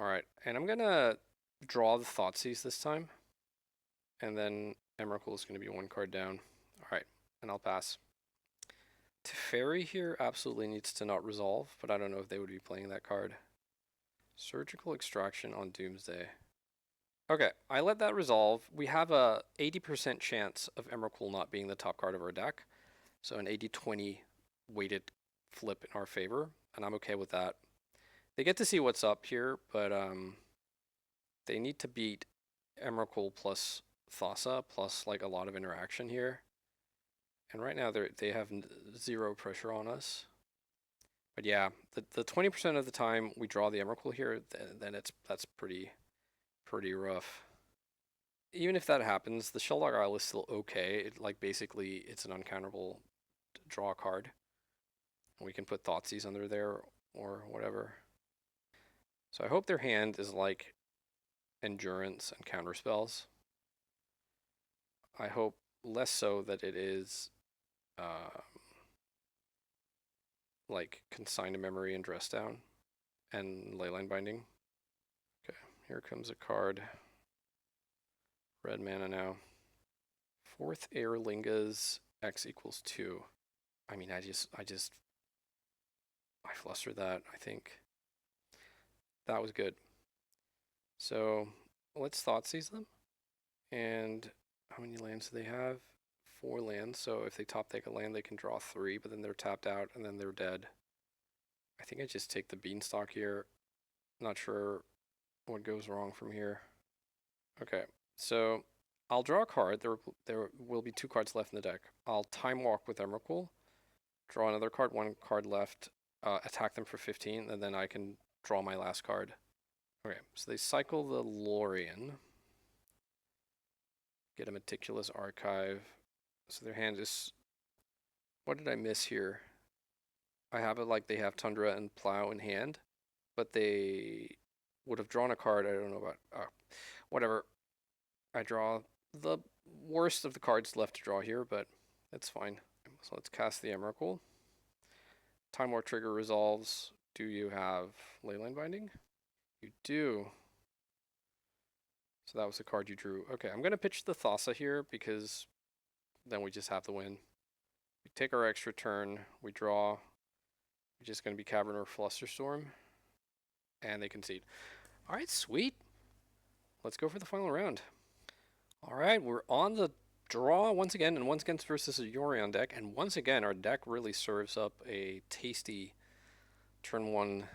All right, and I'm gonna draw the Thoughtseize this time, and then Emrakul is gonna be one card down. All right, and I'll pass. Teferi here absolutely needs to not resolve, but I don't know if they would be playing that card. Surgical Extraction on Doomsday. Okay, I let that resolve. We have a 80% chance of Emrakul not being the top card of our deck. So an 80-20 weighted flip in our favor, and I'm okay with that. They get to see what's up here, but they need to beat Emrakul plus Thassa plus like a lot of interaction here. And right now they have zero pressure on us. But yeah, the 20% of the time we draw the Emrakul here, then that's pretty rough. Even if that happens, the Shelldog Isle is still okay. Basically it's an uncounterable draw card. We can put Thoughtseize under there or whatever. So I hope their hand is like endurance and counter spells. I hope less so that it is like Consign to Memory and Dress Down and Leyline Binding. Okay, here comes a card. Red mana now. Fourth Airlinga's X equals 2. I mean, I flustered that, I think. That was good. So let's Thoughtseize them. And how many lands do they have? 4 lands. So if they top deck a land, they can draw 3, but then they're tapped out and then they're dead. I think I just take the Beanstalk here. Not sure what goes wrong from here. Okay, so I'll draw a card. There will be 2 cards left in the deck. I'll Time Walk with Emrakul, draw another card, 1 card left, attack them for 15, and then I can draw my last card. Okay, so they cycle the Lorien. Get a Meticulous Archive. So their hand is... What did I miss here? I have it like they have Tundra and Plow in hand, but they would have drawn a card. I don't know about... whatever. I draw the worst of the cards left to draw here, but that's fine. So let's cast the Emrakul. Time War trigger resolves. Do you have Leyline Binding? You do. So that was the card you drew. Okay, I'm going to pitch the Thassa here because then we just have to win. We take our extra turn. We draw. We're just going to be Cavern or Flusterstorm. And they concede. All right, sweet. Let's go for the final round. All right, we're on the draw once again, and once again versus a Yorion deck. And once again, our deck really serves up a tasty turn 1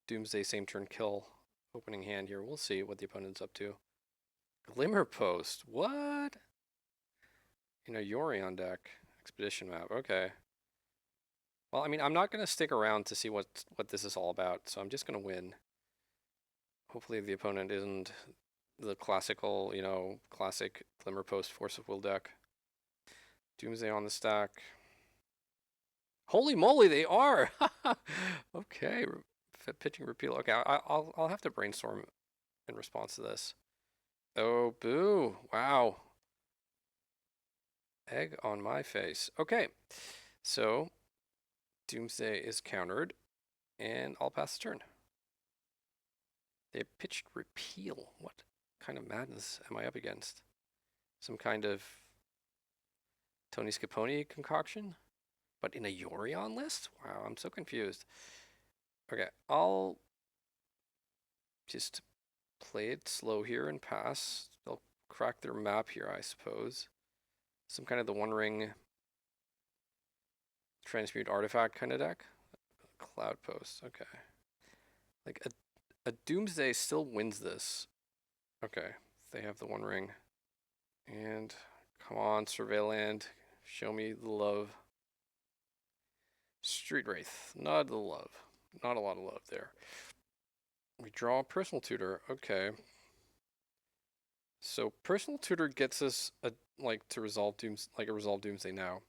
Doomsday same turn kill opening hand here. We'll see what the opponent's up to. Glimmer Post. What? In a Yorion deck. Expedition map. Okay. Well, I mean, I'm not going to stick around to see what this is all about, so I'm just going to win. Hopefully the opponent isn't the classical, classic Glimmer Post Force of Will deck. Doomsday on the stack. Holy moly, they are! Okay, pitching repeal. Okay, I'll have to brainstorm in response to this. Oh, boo. Wow. Egg on my face. Okay, so Doomsday is countered, and I'll pass the turn. They pitched repeal. What kind of madness am I up against? Some kind of Tony Scaponi concoction? But in a Yorion list? Wow, I'm so confused. Okay, I'll just play it slow here and pass. They'll crack their map here, I suppose. Some kind of the One Ring Transmute Artifact kind of deck. Cloud Post, okay. Like a Doomsday still wins this. Okay, they have the One Ring. And come on, Surveilland, show me the love. Street Wraith, not the love. Not a lot of love there. We draw a Personal Tutor, okay. So Personal Tutor gets us to resolve Doomsday now.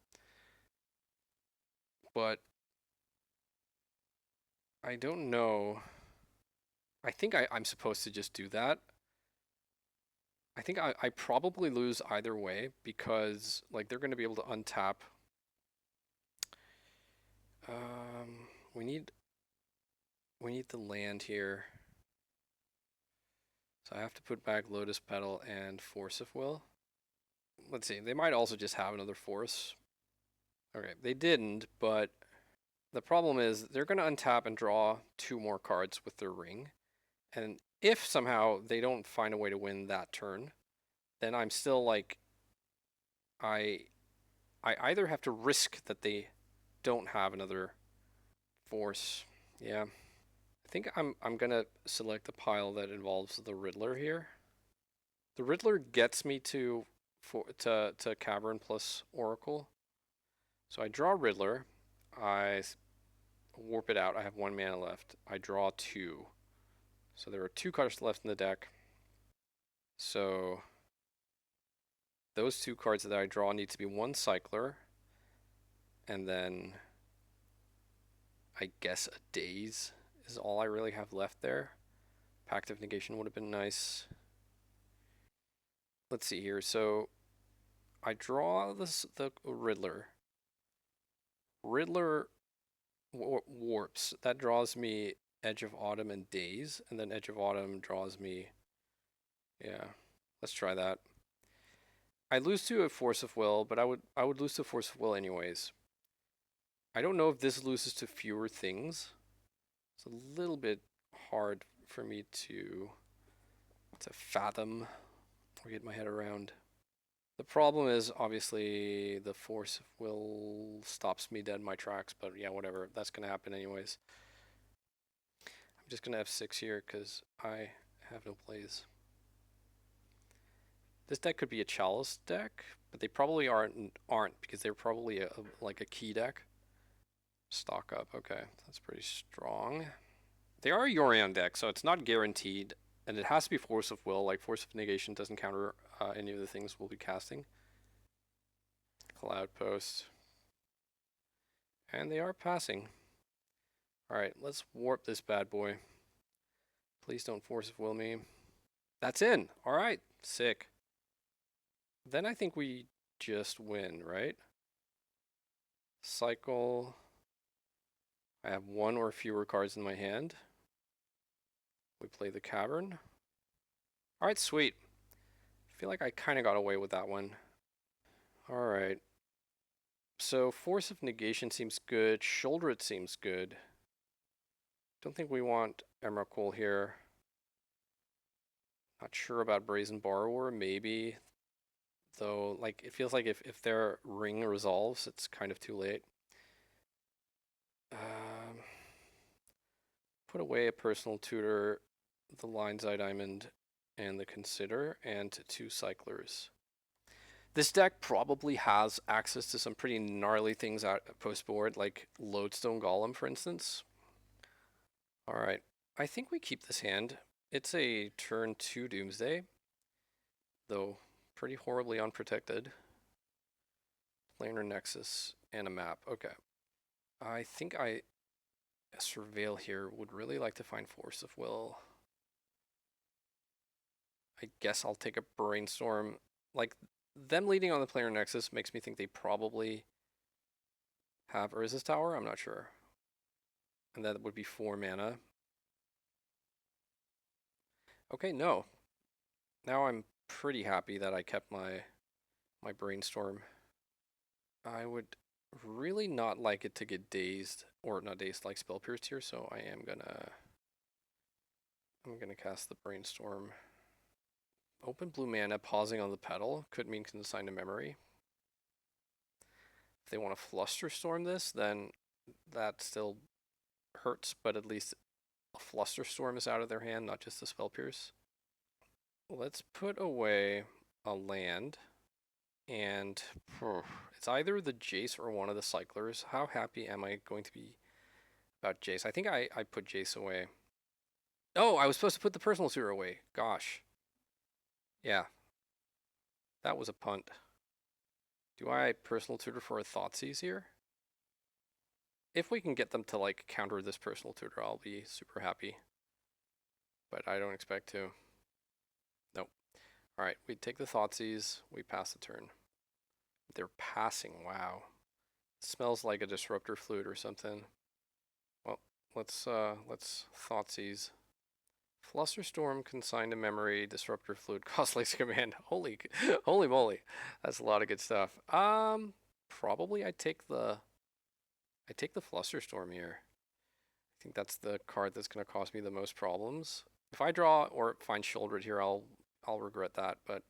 But I don't know. I think I'm supposed to just do that. I think I probably lose either way because they're going to be able to untap. We need the land here. So I have to put back Lotus Petal and Force of Will. Let's see, they might also just have another Force. Okay, they didn't, but the problem is they're going to untap and draw 2 more cards with their ring. And if somehow they don't find a way to win that turn, then I'm still I either have to risk that they don't have another Force. Yeah. I think I'm gonna select the pile that involves the Riddler here. The Riddler gets me to Cavern plus Oracle. So I draw Riddler. I warp it out. I have 1 mana left. I draw 2. So there are 2 cards left in the deck. So those 2 cards that I draw need to be 1 Cycler, and then I guess a Daze is all I really have left there. Pact of Negation would have been nice. Let's see here. So I draw the Riddler. Riddler warps. That draws me Edge of Autumn and Daze, and then Edge of Autumn draws me. Yeah, let's try that. I lose to a Force of Will, but I would lose to Force of Will anyways. I don't know if this loses to fewer things. It's a little bit hard for me to fathom or get my head around. The problem is obviously the Force of Will stops me dead in my tracks, but yeah, whatever. That's going to happen anyways. I'm just going to F6 here because I have no plays. This deck could be a Chalice deck, but they probably aren't because they're probably a key deck. Stock up, okay, that's pretty strong. They are a Yorion deck, so it's not guaranteed, and it has to be Force of Will. Force of Negation doesn't counter any of the things we'll be casting. Cloud Post. And they are passing. Alright, let's warp this bad boy. Please don't Force of Will me. That's in! Alright, sick. Then I think we just win, right? Cycle. I have 1 or fewer cards in my hand. We play the Cavern. Alright, sweet. I feel like I kind of got away with that one. Alright. So Force of Negation seems good. Shoulder It seems good. Don't think we want Emrakul here. Not sure about Brazen Borrower, maybe. Though, like, it feels like if their ring resolves, it's kind of too late. Put away a personal tutor, the Lion's Eye Diamond, and the Consider, and 2 cyclers. This deck probably has access to some pretty gnarly things out post board, like Lodestone Golem, for instance. Alright, I think we keep this hand. It's a turn 2 Doomsday, though pretty horribly unprotected. Planar Nexus and a map. Okay. I think I surveil here. Would really like to find Force of Will. I guess I'll take a Brainstorm. Like, them leading on the Planar Nexus makes me think they probably have Urza's Tower. I'm not sure. And that would be 4 mana. Okay, no. Now I'm pretty happy that I kept my Brainstorm. I would really not like it to get dazed, or not dazed, like Spell Pierced here, so I'm gonna cast the Brainstorm. Open blue mana, pausing on the pedal, could mean Consign to Memory. If they want to Flusterstorm this, then that still hurts, but at least a Flusterstorm is out of their hand, not just the Spell Pierce. Let's put away a land, and it's either the Jace or one of the Cyclers. How happy am I going to be about Jace? I think I put Jace away. Oh, I was supposed to put the personal tutor away. Gosh. Yeah. That was a punt. Do I personal tutor for a Thoughtseize here? If we can get them to like counter this personal tutor, I'll be super happy. But I don't expect to. Nope. Alright, we take the Thoughtseize, we pass the turn. They're passing, wow. It smells like a Disruptor Flute or something. Well, let's Thoughtseize. Flusterstorm, Consign to Memory, Disruptor Flute, Costless Command. Holy moly. That's a lot of good stuff. Probably I take the Flusterstorm here. I think that's the card that's going to cause me the most problems. If I draw or find Shouldered here, I'll regret that, but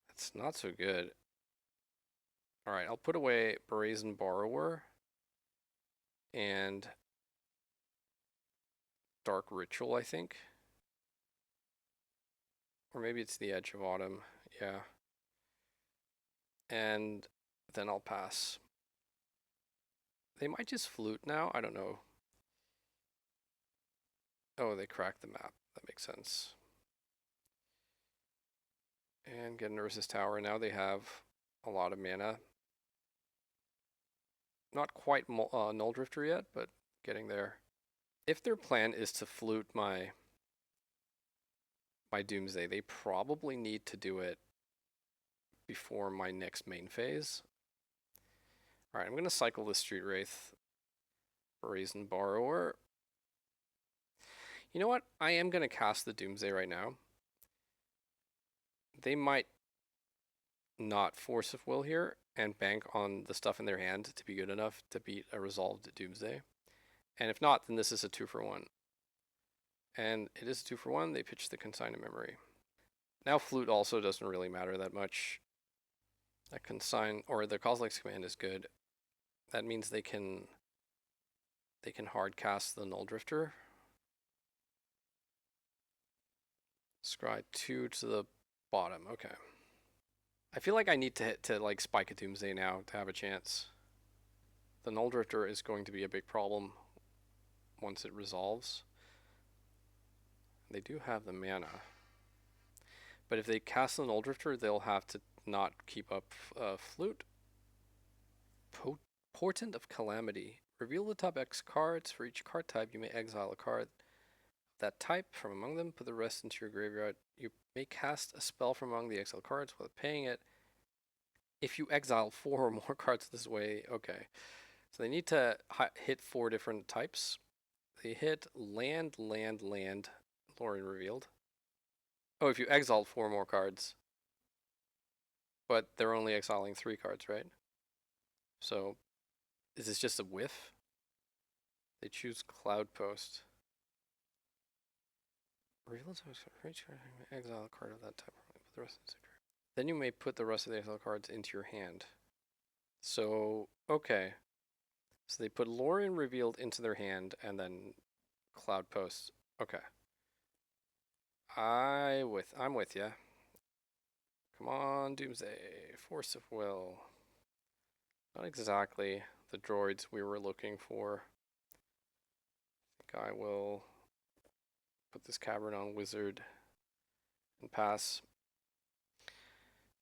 it's not so good. Alright, I'll put away Brazen Borrower and Dark Ritual, I think. Or maybe it's the Edge of Autumn, yeah. And then I'll pass. They might just flute now, I don't know. Oh, they cracked the map, that makes sense. And get an Urza's Tower, now they have a lot of mana. Not quite Null Drifter yet, but getting there. If their plan is to flute my Doomsday, they probably need to do it before my next main phase. Alright, I'm going to cycle the Street Wraith, Brazen Borrower. You know what? I am going to cast the Doomsday right now. They might not Force of Will here and bank on the stuff in their hand to be good enough to beat a resolved Doomsday. And if not, then this is a 2-for-1. And it is a 2-for-1, they pitch the Consign to Memory. Now Flute also doesn't really matter that much. That Consign, or the Coslex command is good. That means they can hard cast the Null Drifter. Scry 2 to the bottom, okay. I feel like I need to like spike a Doomsday now to have a chance. The Null Drifter is going to be a big problem once it resolves. They do have the mana. But if they cast the Null Drifter, they'll have to not keep up Flute. Portent of Calamity. Reveal the top X cards. For each card type, you may exile a card of that type from among them. Put the rest into your graveyard. You may cast a spell from among the exiled cards without paying it. If you exile 4 or more cards this way, okay. So they need to hit 4 different types. They hit land, Lorien Revealed. Oh, if you exiled 4 more cards. But they're only exiling 3 cards, right? So, is this just a whiff? They choose Cloud Post. Reveal exile a card of that type. Put the rest in the then you may put the rest of the exile cards into your hand. So, okay. So they put Lorien Revealed into their hand and then Cloud Post. Okay. I'm with ya. Come on, Doomsday. Force of Will. Not exactly the droids we were looking for. I think I will put this Cavern on Wizard and pass.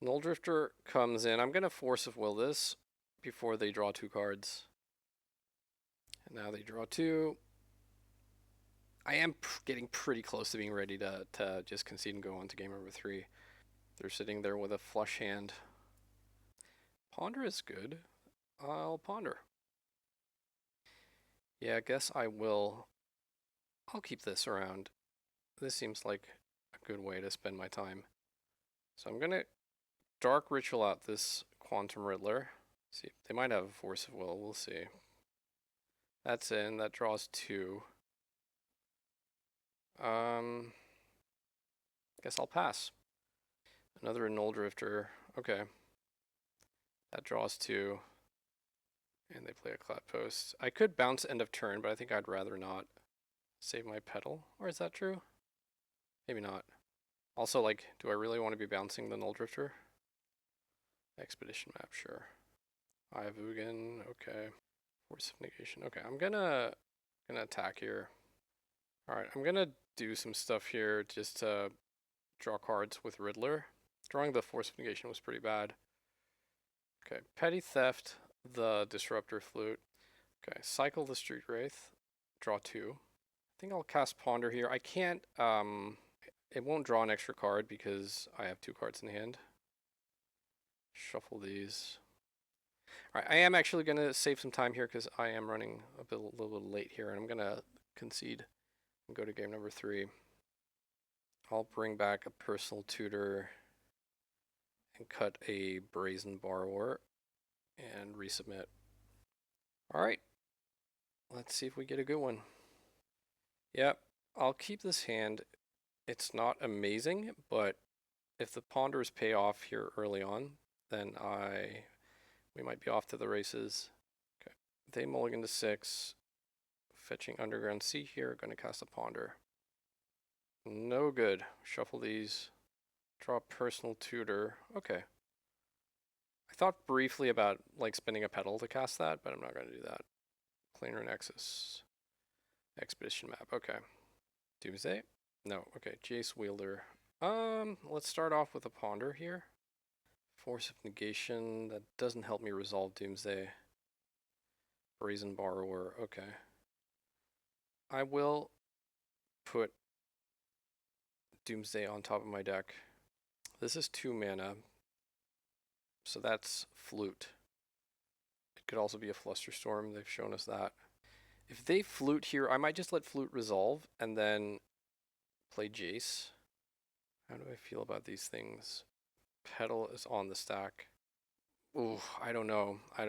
Null Drifter comes in. I'm going to Force of Will this before they draw 2 cards. And now they draw 2. I am getting pretty close to being ready to just concede and go on to game number 3. They're sitting there with a flush hand. Ponder is good. I'll ponder. Yeah, I guess I will. I'll keep this around. This seems like a good way to spend my time. So I'm going to Dark Ritual out this Quantum Riddler. See, they might have a Force of Will. We'll see. That's in. That draws 2. Guess I'll pass. Another Null Drifter. Okay. That draws 2. And they play a Cloud Post. I could bounce end of turn, but I think I'd rather not save my pedal. Or is that true? Maybe not. Also, like, do I really want to be bouncing the Null Drifter? Expedition map, sure. Ivugan, okay. Force of Negation. Okay, I'm gonna attack here. Alright, I'm gonna do some stuff here just to draw cards with Riddler. Drawing the Force of Negation was pretty bad. Okay, Petty Theft, the Disruptor Flute. Okay, cycle the Street Wraith. Draw 2. I think I'll cast Ponder here. I can't, it won't draw an extra card because I have 2 cards in hand. Shuffle these. Alright, I am actually going to save some time here because I am running a little bit late here, and I'm going to concede and go to game number 3. I'll bring back a Personal Tutor and cut a Brazen Borrower and resubmit. Alright, let's see if we get a good one. Yep, I'll keep this hand. It's not amazing, but if the Ponders pay off here early on, then we might be off to the races. Okay, they mulligan to 6, fetching Underground Sea here, going to cast a Ponder. No good. Shuffle these. Draw Personal Tutor. Okay. I thought briefly about like spending a pedal to cast that, but I'm not going to do that. Planar Nexus. Expedition map. Okay. Doomsday? No. Okay. Jace Wielder. Let's start off with a Ponder here. Force of Negation. That doesn't help me resolve Doomsday. Brazen Borrower. Okay. I will put Doomsday on top of my deck. This is 2 mana. So that's Flute. It could also be a Flusterstorm. They've shown us that. If they Flute here, I might just let Flute resolve and then play Jace. How do I feel about these things? Pedal is on the stack. Ooh, I don't know. I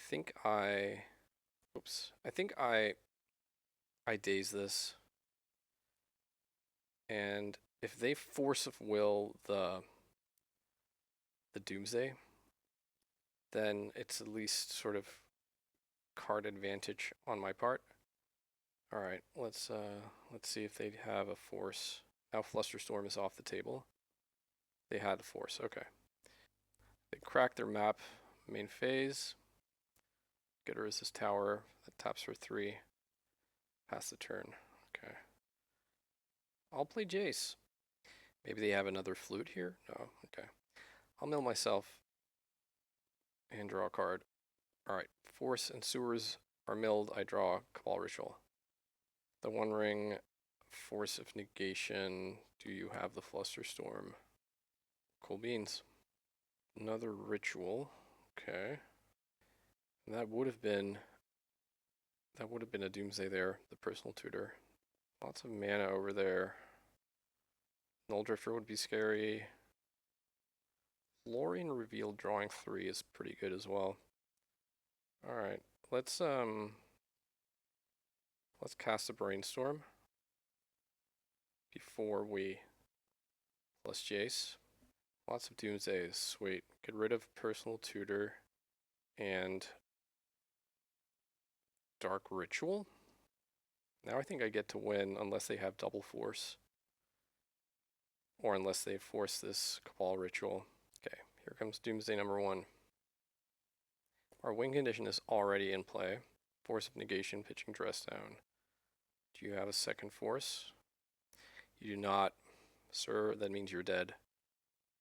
think I daze this. And if they Force of Will the Doomsday, then it's at least sort of card advantage on my part. All right, let's see if they have a Force. Now Flusterstorm is off the table. They had a Force. Okay. They crack their map main phase. Get a resist tower that taps for 3. Pass the turn. Okay. I'll play Jace. Maybe they have another Flute here? No. Okay. I'll mill myself and draw a card. Alright. Force and Sewers are milled. I draw Cabal Ritual. The One Ring, Force of Negation. Do you have the Flusterstorm? Cool beans. Another Ritual. Okay. And that would have been a Doomsday there, the Personal Tutor. Lots of mana over there. Null Drifter would be scary. Lorien Revealed drawing 3 is pretty good as well. Alright, let's let's cast a Brainstorm before we plus Jace. Lots of Doomsdays, sweet. Get rid of Personal Tutor and Dark Ritual. Now I think I get to win unless they have double force. Or unless they force this Cabal Ritual. Okay, here comes Doomsday number 1. Our win condition is already in play. Force of Negation, pitching Dress Down. Do you have a second force? You do not. Sir, that means you're dead.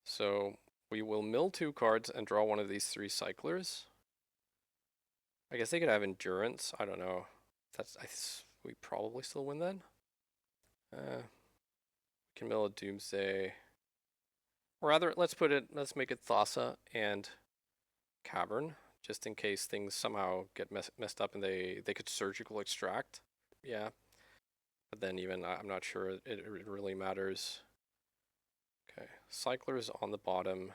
So we will mill 2 cards and draw one of these 3 cyclers. I guess they could have Endurance. I don't know. We probably still win then. We can mill a Doomsday. Or rather, let's make it Thassa and Cavern, just in case things somehow get messed up and they could surgical extract. Yeah. But then even, I'm not sure it really matters. Okay, Cyclers on the bottom.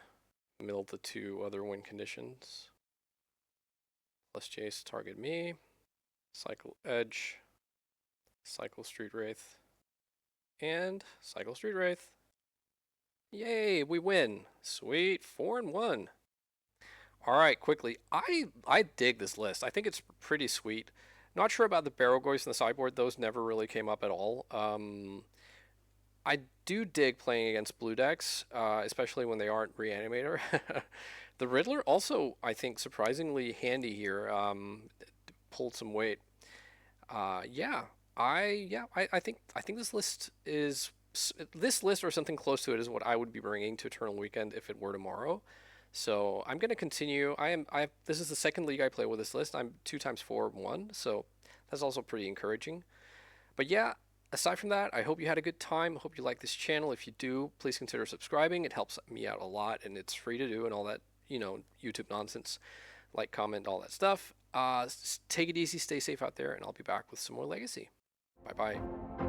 Mill the 2 other win conditions. Plus Jace, target me. Cycle Edge. Cycle Street Wraith. And cycle Street Wraith. Yay, we win. Sweet, 4-1. Alright, quickly. I dig this list. I think it's pretty sweet. Not sure about the Barrowgoys and the sideboard. Those never really came up at all. I do dig playing against blue decks, especially when they aren't Reanimator. The Riddler also, I think, surprisingly handy here. Pulled some weight. I think this list or something close to it is what I would be bringing to Eternal Weekend if it were tomorrow. So I'm going to continue. This is the second league I play with this list. I'm 2x4-1, so that's also pretty encouraging. But yeah, aside from that, I hope you had a good time. I hope you like this channel. If you do, please consider subscribing. It helps me out a lot, and it's free to do and all that, YouTube nonsense. Like, comment, all that stuff. Take it easy, stay safe out there, and I'll be back with some more Legacy. Bye-bye.